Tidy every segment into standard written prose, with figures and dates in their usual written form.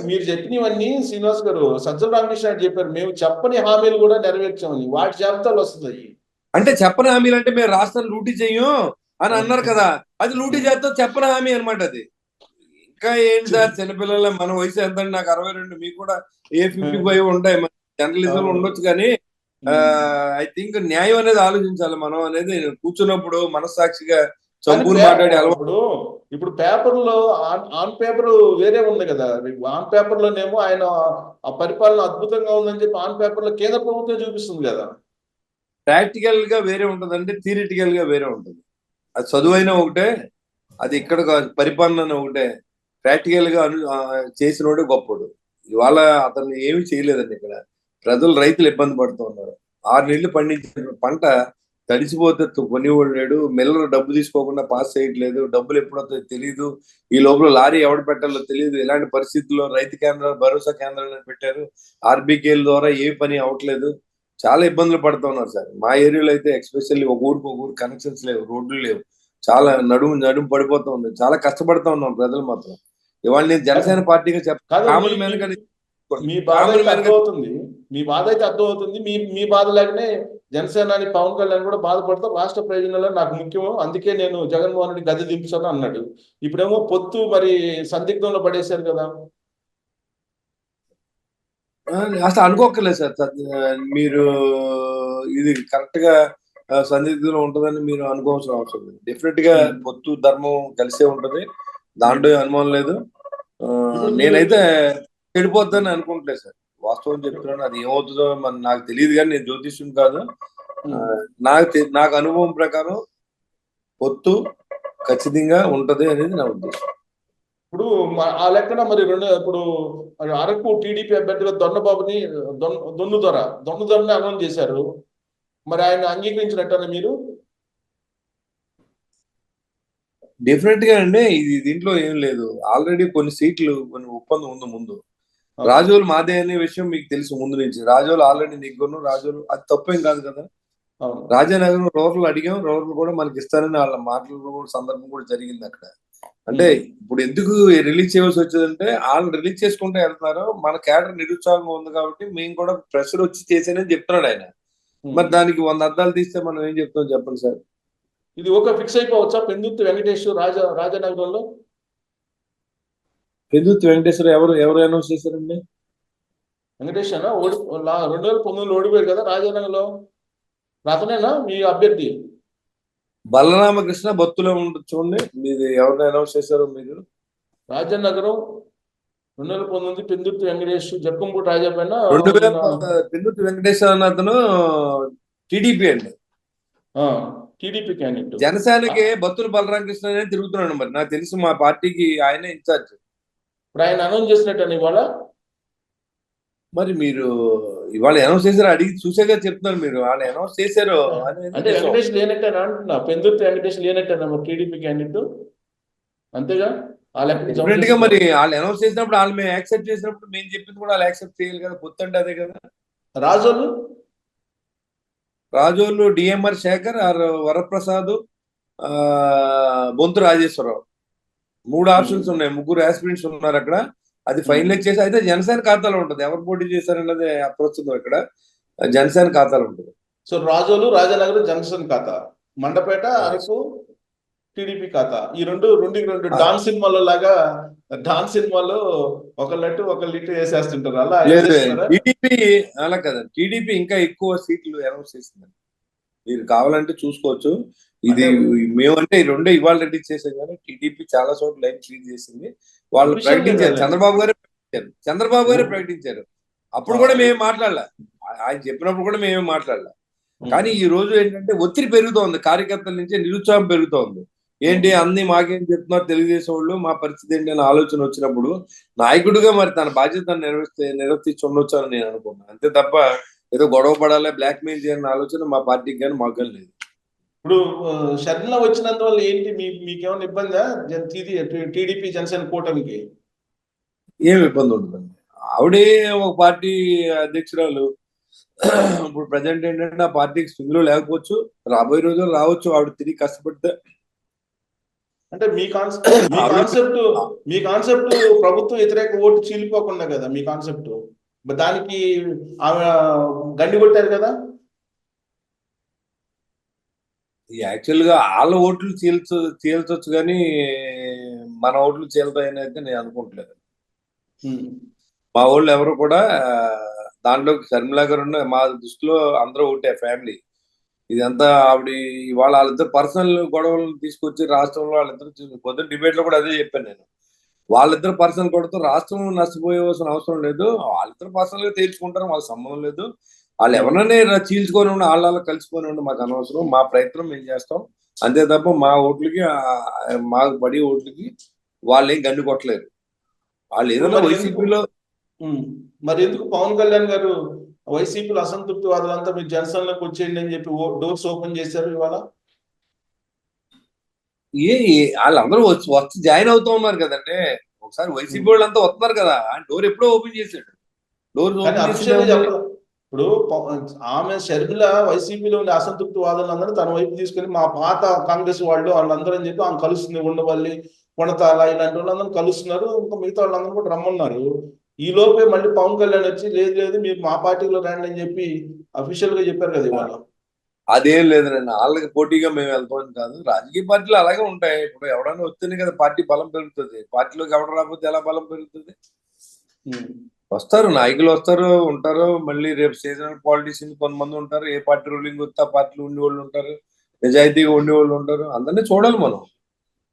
మీరు చెప్పినవన్నీ శ్రీనివాస్ గారు సజ్జల రామకృష్ణ గారు చెప్పారు. మేము చెప్పని హామీలు కూడా నెరవేర్చామని వాటి జాబితాలు వస్తుంది. అంటే చెప్పని హామీలు అంటే మేము రాష్ట్రాన్ని లూటీ చెయ్యం అని అన్నారు కదా, అది లూటీ చేస్తాం చెప్పని హామీ అనమాట అది. ఇంకా ఏంటి సార్ చిన్నపిల్లల మన వయసు ఎంత? నాకు 62, మీకు కూడా A55 ఉంటాయి. జర్నలిజం ఉండొచ్చు కానీ ఐ థింక్ న్యాయం అనేది ఆలోచించాలి మనం అనేది. కూర్చున్నప్పుడు మనస్సాక్షిగా చంపూరు మాట్లాడే అలవాటు. ఇప్పుడు పేపర్లో ఆన్ పేపర్ వేరే ఉంది కదా. ఆన్ పేపర్ లోనేమో ఆయన ఆ పరిపాలన అద్భుతంగా ఉందని చెప్పి ఆన్ పేపర్ లో కేంద్ర ప్రభుత్వం చూపిస్తుంది కదా. ప్రాక్టికల్ గా వేరే ఉంటదండి, థియరిటికల్ గా వేరే ఉంటుంది. అది చదువైనా ఒకటే, అది ఇక్కడ పరిపాలన ఒకటే. ప్రాక్టికల్ గా చేసినోడే గొప్పడు. ఇవాళ అతను ఏమి చేయలేదండి. ఇక్కడ ప్రజలు, రైతులు ఇబ్బంది పడుతూ ఉన్నారు. 6 నెలలు పండించిన పంట తడిసిపోతే కొనివాడు లేడు. మిల్లర్ డబ్బు తీసుకోకుండా పాస్ చేయట్లేదు. డబ్బులు ఎప్పుడవుతాయో తెలియదు. ఈ లోపల లారీ ఎవడు పెట్టాలో తెలియదు. ఇలాంటి పరిస్థితుల్లో రైతు కేంద్రాలు, భరోసా కేంద్రాలను పెట్టారు. ఆర్బీకేల ద్వారా ఏ పని అవట్లేదు. చాలా ఇబ్బందులు పడుతూ ఉన్నారు సార్. మా ఏరియాలో అయితే ఎక్స్పెషల్లీ ఒక ఊరికి కనెక్షన్స్ లేవు, రోడ్లు లేవు. చాలా నడుము పడిపోతూ ఉంది. చాలా కష్టపడుతూ ఉన్నాం ప్రజలు మాత్రం. ఇవాళ నేను జనసేన పార్టీగా చెప్పాలి. మీ బాధ అయితే అర్థమవుతుంది. మీ బాధ లాగానే జనసేనాని పవన్ కళ్యాణ్ కూడా బాధపడతా రాష్ట్ర ప్రయోజనాలు నాకు ముఖ్యము, అందుకే నేను జగన్మోహన్ రెడ్డి గద్దె దింపుతాను అన్నాడు. ఇప్పుడేమో పొత్తు మరి సందిగ్ధంలో పడేశారు కదా. అసలు అనుకోకర్లేదు సార్. మీరు ఇది కరెక్ట్ గా సందిగ్ధంలో ఉంటుందని మీరు అనుకోవాల్సిన అవసరం లేదు. డెఫినెట్ గా పొత్తు ధర్మం కలిసే ఉంటది, దాంట్లో అనుమానం లేదు. నేనైతే చెడిపోద్దని అనుకుంటలేదు సార్. వాస్తవం చెప్తున్నాను. అది ఏమవుతుందో నాకు తెలియదు కానీ నేను జ్యోతిష్యం కాదు. నాకు అనుభవం ప్రకారం పొత్తు ఖచ్చితంగా ఉంటది అనేది నా ఉద్దేశం. ఇప్పుడు ఆ లెక్కన మరి ఇప్పుడు అరకు టీడీపీ అభ్యర్థిగా దొన్నబాబుని దొన్నుదొరని అనౌన్స్ చేశారు. మరి ఆయన అంగీకరించినట్టనే మీరు? డెఫినెట్ గా అండి. ఇది దీంట్లో ఏం లేదు. ఆల్రెడీ కొన్ని సీట్లు, కొన్ని ఒప్పందం ఉంది. ముందు రాజోలు మాదే అనే విషయం మీకు తెలుసు ముందు నుంచి. రాజోలు ఆల్రెడీ నెగ్గును. రాజోలు అది తప్పేం కాదు కదా. రాజానగరం రూరల్ అడిగాం, రూరల్ కూడా మనకి ఇస్తారని వాళ్ళ మాటలు సందర్భం కూడా జరిగింది అక్కడ. అంటే ఇప్పుడు ఎందుకు రిలీజ్ చేయవలసి వచ్చిందంటే వాళ్ళు రిలీజ్ చేసుకుంటే వెళ్తున్నారు. మన క్యాడర్ నిరుత్సాహంగా ఉంది కాబట్టి మేము కూడా ప్రెషర్ వచ్చి చేసేనని చెప్తున్నాడు ఆయన. మరి దానికి 100 అద్దాలు తీస్తే మనం ఏం చెప్తాం చెప్పండి సార్. ఇది ఒక ఫిక్స్ అయిపోవచ్చా? పెందుర్తి వెంకటేష్ రాజానగరంలో పెందుర్తి వెంకటేశ్వర ఎవరు అనౌన్స్ చేశారండి? వెంకటేష్ అన్న 2019లో ఓడిపోయారు కదా రాజానగరంలో. అతనేనా మీ అభ్యర్థి? బలరామకృష్ణ బత్తులో చూడండి. మీది ఎవరిని అనౌన్స్ చేశారు మీరు? రాజానగరం 2019 పెందుర్తి వెంకటేష్ జక్కంపూడి రాజా పైన. పెందుర్తి వెంకటేష్ అన్న అతను టీడీపీ అండి, టీడీపీ క్యాండిడేట్. జనసేనకి బత్తుల బలరామకృష్ణ అనేది తిరుగుతున్నాడు. మరి నాకు తెలుసు మా పార్టీకి ఆయనే ఇన్ఛార్జ్. ఇప్పుడు ఆయన అనౌన్స్ చేసినట్టు ఇవాళ. మరి మీరు ఇవాళ అనౌన్స్ చేశారు అడిగి చూసాక చెప్తున్నారు మీరు. వాళ్ళు అనౌన్స్ చేశారు అంటే వెంకటేష్ లేనట్టేనా అంటున్నా. పెందుర్తి వెంకటేష్ లేనట్టేనా టీడీపీ క్యాండిడేట్? అంతేగా. డెఫినెట్ గా మరి వాళ్ళు అనౌన్స్ చేసినప్పుడు వాళ్ళు మేము యాక్సెప్ట్ చేసినప్పుడు మేము చెప్పింది కూడా వాళ్ళు యాక్సెప్ట్ చేయాలి కదా. పొత్తు అంటే అదే కదా. రాజోళ్ళు డిఎంఆర్ శేఖర్, వరప్రసాద్, బొంతు రాజేశ్వరరావు 3 ఆప్షన్స్ ఉన్నాయి. 3 ఆస్పిరెంట్స్ ఉన్నారు అక్కడ. అది ఫైనలైజ్ చేసి అయితే జనసేన ఖాతాలో ఉంటుంది. ఎవరు పోటీ చేశారన్నది అప్రోచ్ ఇక్కడ జనసేన ఖాతాలో ఉంటుంది. సో రాజోలు, రాజానగరం జనసేన ఖాతా, మండపేట, అరకు టీడీపీ ఖాతా. ఈ రెండు డాన్ సినిమాలో లాగా, డాన్ సినిమాలో ఒకళ్ళు ఇటు వేసేస్తుంటారు అలా. టీడీపీ అలా కదా. టీడీపీ ఇంకా ఎక్కువ సీట్లు అనౌన్స్ చేసింది. మీరు కావాలంటే చూసుకోవచ్చు. ఇది మేమంటే ఈ రెండే ఇవాళ రిలీజ్ చేసాం కానీ టీడీపీ చాలా చోట్ల లైన్ క్లీన్ చేసింది. వాళ్ళు ప్రకటించారు. చంద్రబాబు గారే ప్రకటించారు. అప్పుడు కూడా మేము మాట్లాడలే. ఆయన చెప్పినప్పుడు కూడా మేమే మాట్లాడలే. కానీ ఈ రోజు ఏంటంటే ఒత్తిడి పెరుగుతోంది. కార్యకర్తల నుంచి నిరుత్సాహం పెరుగుతోంది. ఏంటి అన్ని మాకేం చెప్తున్నారు తెలుగుదేశం వాళ్ళు, మా పరిస్థితి ఏంటి అని ఆలోచన వచ్చినప్పుడు నాయకుడిగా మరి తన బాధ్యతను నిర్వర్తించి ఉండొచ్చు అని నేను అనుకున్నాను. అంతే తప్ప ఏదో గొడవ పడాలి, బ్లాక్ మెయిల్ చేయాలన్న ఆలోచన మా పార్టీకి కానీ మాకు కానీ లేదు. ఇప్పుడు షర్మిల వచ్చినందువల్ల ఏంటి మీకేమైనా ఇబ్బందా టీడీపీ జనసేన కూటమికి? ఏం ఇబ్బంది ఉంటుందండి. ఆవిడే ఒక పార్టీ అధ్యక్షురాలు. ఇప్పుడు ప్రజెంట్ ఏంటంటే ఆ పార్టీకి స్వింగ్ లో లేకపోవచ్చు, రాబోయే రోజుల్లో రావచ్చు ఆవిడ తిరిగి కష్టపడితే. అంటే మీ కాన్సెప్ట్ ప్రభుత్వ వ్యతిరేక ఓటు చీలిపోకుండా కదా మీ కాన్సెప్ట్. దానికి ఆమె గండి కొట్టారు కదా. యాక్చువల్ గా వాళ్ళ ఓట్లు చీల్చొచ్చు కానీ మన ఓట్లు చీలతాయని అయితే నేను అనుకుంటలేదు. మా వాళ్ళు ఎవరు కూడా దాంట్లో షర్మిలా గారు మా దృష్టిలో అందరూ ఒకటే ఫ్యామిలీ. ఇదంతా ఆవిడ ఇవాళ వాళ్ళిద్దరు పర్సనల్ గొడవలను తీసుకొచ్చి రాష్ట్రంలో వాళ్ళిద్దరు పొద్దున్న డిబేట్ లో కూడా అదే చెప్పాను నేను. వాళ్ళిద్దరు పర్సనల్ గొడవతో రాష్ట్రం నష్టపోయేవలసిన అవసరం లేదు. వాళ్ళిద్దరు పర్సనల్ గా తేల్చుకుంటారు, వాళ్ళకి సంబంధం లేదు. వాళ్ళు ఎవరినైనా చీల్చుకొని ఉండి వాళ్ళ కలిసిపోయి ఉండి మాకు అనవసరం. మా ప్రయత్నం మేము చేస్తాం అంతే తప్ప మా ఓట్లకి మాకు పడి ఓట్లకి వాళ్ళు ఏం గండి కొట్టలేరు. వాళ్ళు ఏదైనా వైసీపీలో మరి ఎందుకు పవన్ కళ్యాణ్ గారు వైసీపీలో అసంతృప్తి వాదులంతా మీరు జనసేనలోకి వచ్చేయండి అని చెప్పి డోర్స్ ఓపెన్ చేశారు ఇవాళ? వాళ్ళందరూ వచ్చి జాయిన్ అవుతూ ఉన్నారు కదండి. ఒకసారి వైసీపీ వాళ్ళంతా వస్తున్నారు కదా, ఆయన డోర్ ఎప్పుడో ఓపెన్ చేశాడు. డోర్ ఓపెన్ చేసి ఇప్పుడు ఆమె షర్మిల వైసీపీలో ఉండే అసంతృప్తి వాదులందరూ తన వైపు తీసుకుని మా పాత కాంగ్రెస్ వాళ్ళందరూ అని చెప్పి ఆమె కలుస్తుంది. ఉండవల్లి, కొణతాల ఇలాంటి వాళ్ళందరూ కలుస్తున్నారు. ఇంకా మిగతా వాళ్ళందరూ కూడా రమ్మన్నారు. ఈ లోపే మళ్ళీ పవన్ కళ్యాణ్ వచ్చి లేదు మీరు మా పార్టీలో రండి అని చెప్పి అఫీషియల్ గా చెప్పారు కదా ఇవాళ. అదేం లేదండి, వాళ్ళకి పోటీగా మేము వెళ్తామని కాదు. రాజకీయ పార్టీలు అలాగే ఉంటాయి. ఇప్పుడు ఎవడైనా వస్తేనే కదా పార్టీ బలం పెరుగుతుంది. పార్టీలోకి ఎవడ రాకపోతే ఎలా బలం పెరుగుతుంది? వస్తారు, నాయకులు వస్తారు, ఉంటారు. మళ్ళీ రేపు సీజనల్ పాలిటిషియన్స్ కొంతమంది ఉంటారు. ఏ పార్టీ రూలింగ్ వస్తే ఆ పార్టీలో ఉండేవాళ్ళు ఉంటారు, నిజాయితీగా ఉండేవాళ్ళు ఉంటారు. అందరినీ చూడాలి మనం.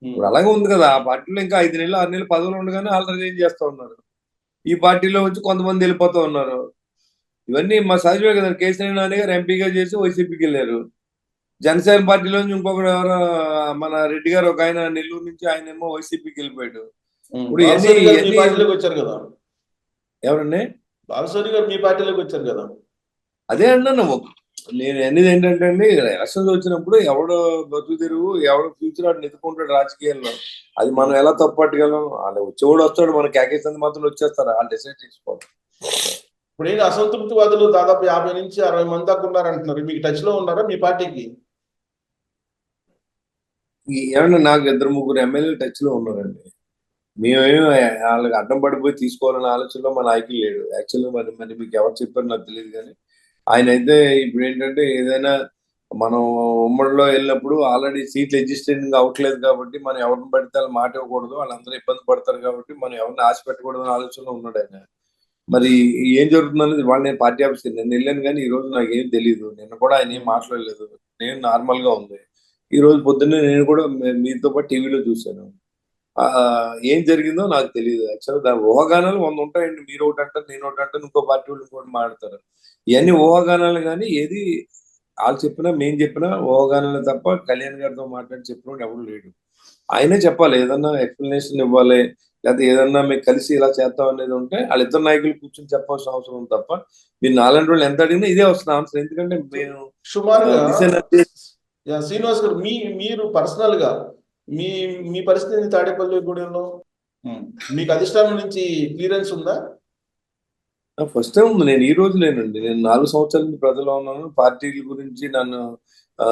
ఇప్పుడు అలాగే ఉంది కదా, ఆ పార్టీలో ఇంకా 5 నెలలు 6 నెలలు పదవులు ఉండగానే ఆల్రెడీ ఏం చేస్తూ ఉన్నారు. ఈ పార్టీలో వచ్చి కొంతమంది వెళ్ళిపోతూ ఉన్నారు. ఇవన్నీ మా సహజమే కదా. కేసీఆర్ నాని గారు ఎంపీగా చేసి వైసీపీకి వెళ్ళారు. జనసేన పార్టీలో నుంచి ఇంకొకరు ఎవరో మన రెడ్డి గారు ఒక ఆయన నెల్లూరు నుంచి, ఆయన ఏమో వైసీపీకి వెళ్ళిపోయాడు. ఇప్పుడు వచ్చారు కదా ఎవరండి? బాలసోని గారు మీ పార్టీలోకి వచ్చారు కదా. అదే అన్నాను నేను అనేది ఏంటంటే అండి, ఎలక్షన్స్ వచ్చినప్పుడు ఎవడు బతుకు తెరువు, ఎవడు ఫ్యూచర్ ఆడు ఎత్తుకుంటాడు రాజకీయాల్లో. అది మనం ఎలా తప్పట్టుకెళ్ళం? వాళ్ళు వచ్చేవాడు వస్తాడు, మన కేకేసింది మాత్రం వచ్చేస్తారు, వాళ్ళు డిసైడ్ చేసుకోవాలి. ఇప్పుడు ఏంటి అసంతృప్తి వాదులు దాదాపు 50 నుంచి 60 మంది దాకా ఉన్నారంటున్నారు. మీకు టచ్ లో ఉన్నారా మీ పార్టీకి? ఏమన్నా నాకు 2-3 ఎమ్మెల్యేలు టచ్ లో ఉన్నారండి. మేమేమో వాళ్ళకి అడ్డం పడిపోయి తీసుకోవాలనే ఆలోచనలో మా నాయకులు లేడు. యాక్చువల్గా మరి మీకు ఎవరు చెప్పారు నాకు తెలియదు కానీ ఆయన అయితే ఇప్పుడు ఏంటంటే ఏదైనా మనం ఉమ్మడిలో వెళ్ళినప్పుడు ఆల్రెడీ సీట్లు ఎగ్జిస్టింగ్ అవ్వట్లేదు కాబట్టి మనం ఎవరిని పడితే వాళ్ళు మాట ఇవ్వకూడదు, వాళ్ళందరూ ఇబ్బంది పడతారు కాబట్టి మనం ఎవరిని ఆశ పెట్టకూడదు అనే ఆలోచనలో ఉన్నాడు ఆయన. మరి ఏం జరుగుతుందనేది వాళ్ళు, నేను పార్టీ ఆఫీస్కి నిన్న వెళ్ళాను కానీ ఈ రోజు నాకు ఏం తెలియదు. నిన్న కూడా ఆయన ఏం మాట్లాడలేదు, నేను నార్మల్ గా ఉంది. ఈ రోజు పొద్దున్నే నేను కూడా మీతో పాటు టీవీలో చూశాను. ఏం జరిగిందో నాకు తెలియదు. యాక్చువల్గా దాని ఊహాగానాలు 100 ఉంటాయండి. మీరు ఒకటి అంటారు, నేను ఒకటి అంటాను, ఇంకో పార్టీ వాళ్ళు ఇంకోటి మాట్లాడతారు. ఇవన్నీ ఊహాగానాలు కానీ ఏది వాళ్ళు చెప్పినా మేము చెప్పినా ఊహాగానాలు తప్ప కళ్యాణ్ గారితో మాట్లాడి చెప్పినోడు ఎవరు లేడు. ఆయనే చెప్పాలి, ఏదన్నా ఎక్స్ప్లెనేషన్ ఇవ్వాలి, లేకపోతే ఏదన్నా మేము కలిసి ఇలా చేస్తాం అనేది ఉంటే వాళ్ళిద్దరు నాయకులు కూర్చొని చెప్పాల్సిన అవసరం ఉంది తప్ప మీరు 4 రోజులు ఎంత అడిగినా ఇదే వస్తుంది ఆన్సర్. ఎందుకంటే మేము శ్రీనివాస్ గారు మీరు పర్సనల్ గా మీ మీ పరిస్థితి తాడేపల్లిగూడెంలో మీకు అధిష్టానం నుంచి క్లియరెన్స్ ఉందా? ఫస్ట్ టైం ఉంది. నేను ఈ రోజు లేనండి, నేను 4 సంవత్సరాల నుంచి ప్రజల్లో ఉన్నాను. పార్టీల గురించి నన్ను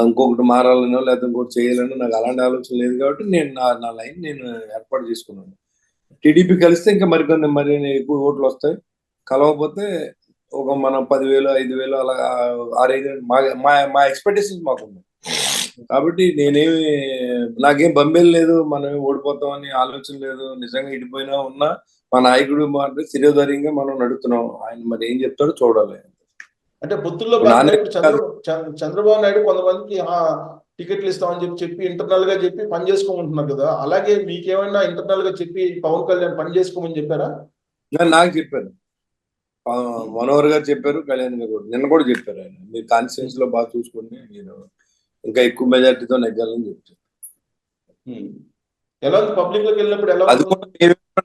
ఇంకొకటి మారాలనో లేకపోతే ఇంకోటి చేయాలనో నాకు అలాంటి ఆలోచన లేదు కాబట్టి నేను నా లైన్ నేను ఏర్పాటు చేసుకున్నాను. టీడీపీ కలిస్తే ఇంకా మరి ఎక్కువ ఓట్లు వస్తాయి. కలవకపోతే ఒక మనం 10,000 5,000 అలా 6-5 మా ఎక్స్పెక్టేషన్స్ మాకున్నాయి. కాబట్టి నాకేం బొమ్మేలు లేదు, మనం ఓడిపోతామని ఆలోచన లేదు. నిజంగా ఇడిపోయినా ఉన్నా మా నాయకుడు మాట శిరోధైర్యంగా మనం నడుస్తున్నాం. ఆయన మరి ఏం చెప్తాడో చూడాలి. అంటే పొత్తుల్లో చంద్రబాబు నాయుడు కొంతమందికి టికెట్లు ఇస్తామని చెప్పి ఇంటర్నల్ గా చెప్పి పని చేసుకోమంటున్నారు కదా. అలాగే మీకేమైనా ఇంటర్నల్ గా చెప్పి పవన్ కళ్యాణ్ పని చేసుకోమని చెప్పారా? నాకు చెప్పారు, మనోహర్ గారు చెప్పారు, కళ్యాణ్ గారు కూడా నిన్న కూడా చెప్పారు. ఆయన మీరు కాన్స్టిట్యూన్స్ లో బాగా చూసుకుని మీరు ఇంకా ఎక్కువ మెజార్టీతో నెగ్గాలని చెప్తారు. ఎలా పబ్లిక్ లోకి వెళ్ళినప్పుడు ఎలా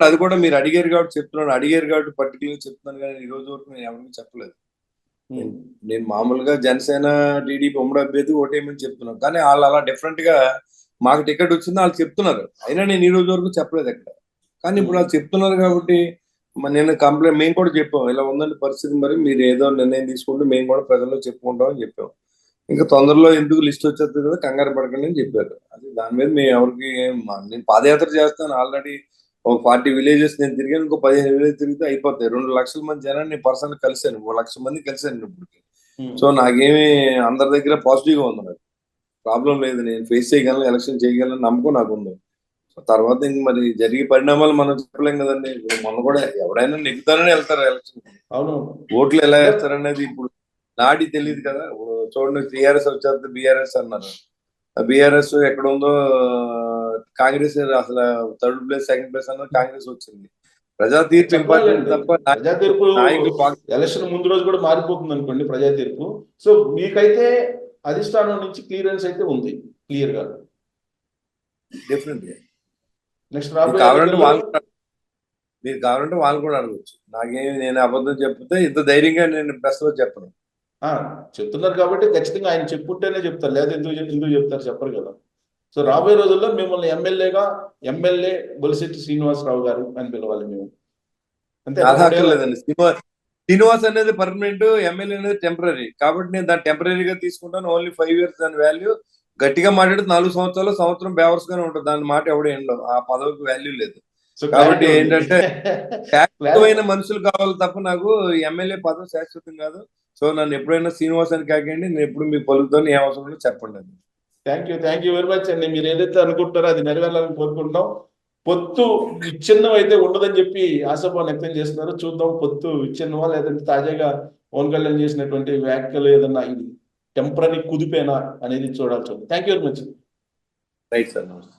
అది కూడా మీరు అడిగారు కాబట్టి చెప్తున్నాను. అడిగారు కాబట్టి పర్టికులర్ చెప్తున్నాను కానీ ఈ రోజు వరకు నేను ఎవరికి చెప్పలేదు. నేను మామూలుగా జనసేన టీడీపీ ఉమ్మడి అభ్యర్థి ఓటేయమని చెప్తున్నాను. కానీ వాళ్ళు అలా డిఫరెంట్ గా మాకు టికెట్ వచ్చింది వాళ్ళు చెప్తున్నారు. అయినా నేను ఈ రోజు వరకు చెప్పలేదు ఎక్కడ. కానీ ఇప్పుడు వాళ్ళు చెప్తున్నారు కాబట్టి నేను కంప్లైంట్ మేము కూడా చెప్పాం, ఇలా ఉందండి పరిస్థితి, మరి మీరు ఏదో నిర్ణయం తీసుకుంటే మేము కూడా ప్రజల్లో చెప్పుకుంటామని చెప్పాం. ఇంకా తొందరలో ఎందుకు లిస్ట్ వచ్చేస్తుంది కదా, కంగారు పడకండి అని చెప్పారు. అది దాని మీద మేము ఎవరికి నేను పాదయాత్ర చేస్తాను ఆల్రెడీ. ఒక 40 విలేజెస్ నేను తిరిగాను, ఇంకో 15 విలేజ్ తిరిగితే అయిపోతాయి. 2 లక్షల మంది జనాన్ని పర్సనల్ కలిశాను, 1 లక్ష మంది కలిశాను ఇప్పటికి. సో నాకేమి అందరి దగ్గర పాజిటివ్ గా ఉంది, నాకు ప్రాబ్లం లేదు, నేను ఫేస్ చేయగలను, ఎలక్షన్ చేయగలను నమ్మకం నాకు ఉంది. సో తర్వాత ఇంక మరి జరిగే పరిణామాలు మనం చెప్పలేం కదండి. ఇప్పుడు మొన్న కూడా ఎవరైనా నెగ్గుతారని వెళ్తారు ఎలక్షన్, అవును, ఓట్లు ఎలా వేస్తారనేది ఇప్పుడు నాడి తెలియదు కదా. ఇప్పుడు చూడండి, టీఆర్ఎస్ వచ్చేది బీఆర్ఎస్ అన్నారు, బీఆర్ఎస్ ఎక్కడ ఉందో కాంగ్రెస్ అసలు థర్డ్ ప్లేస్ సెకండ్ ప్లేస్ అన్నది కాంగ్రెస్ వచ్చింది. ప్రజా తీర్పు ఇంపార్టెంట్ తప్ప ప్రజా తీర్పు నాయకులు ఎలక్షన్ ముందు రోజు కూడా మారిపోతుంది అనుకోండి ప్రజా తీర్పు. సో మీకైతే అధిష్టానం నుంచి క్లియరెన్స్ అయితే ఉంది క్లియర్ గా. డెఫినెట్ నెక్స్ట్ కావాలంటే వాళ్ళు మీరు కావాలంటే వాళ్ళు కూడా అడగచ్చు. నాకేమి, నేను అబద్ధం చెప్తే ఇంత ధైర్యంగా నేను ప్రెస్ లో చెప్పను. చెప్తున్నారు కాబట్టి ఖచ్చితంగా ఆయన చెప్పుంటేనే చెప్తారు, లేదా ఎందుకు చెప్తారు చెప్పరు కదా. సో రాబోయే రోజుల్లో మిమ్మల్ని ఎమ్మెల్యే బొలిశెట్టి శ్రీనివాసరావు గారు అని పిలవాలి మేము, అంతే. లేదండి, శ్రీనివాస్ అనేది పర్మనెంట్, ఎమ్మెల్యే అనేది టెంపరీ. కాబట్టి నేను దాన్ని టెంపరీగా తీసుకుంటాను. ఓన్లీ 5 years దాని వాల్యూ. గట్టిగా మాట్లాడితే 4 సంవత్సరాలు, సంవత్సరం బేవర్స్ గానే ఉంటుంది, దాని మాట ఎవడో ఏంటో, ఆ పదవికి వాల్యూ లేదు. కాబట్టి ఏంటంటే శాశ్వతమైన మనుషులు కావాలి తప్ప నాకు ఎమ్మెల్యే పదవి శాశ్వతం కాదు. సో నన్ను ఎప్పుడైనా శ్రీనివాస్ అని కాకండి, నేను ఎప్పుడు మీకు పలుకుతాను, ఏ అవసరం చెప్పండి. థ్యాంక్ యూ వెరీ మచ్ అండి. మీరు ఏదైతే అనుకుంటారో అది నెరవేరాలని కోరుకుంటున్నాం. పొత్తు విచ్ఛిన్నం అయితే ఉండదని చెప్పి ఆశాభావం వ్యక్తం చేస్తున్నారు. చూద్దాం పొత్తు విచ్ఛిన్నమా, లేదంటే తాజాగా పవన్ కళ్యాణ్ చేసినటువంటి వ్యాఖ్యలు ఏదన్నా ఇది టెంపరీ కుదిపేనా అనేది చూడాల్సి ఉంది. Thank you very much. Right sir, నమస్తే.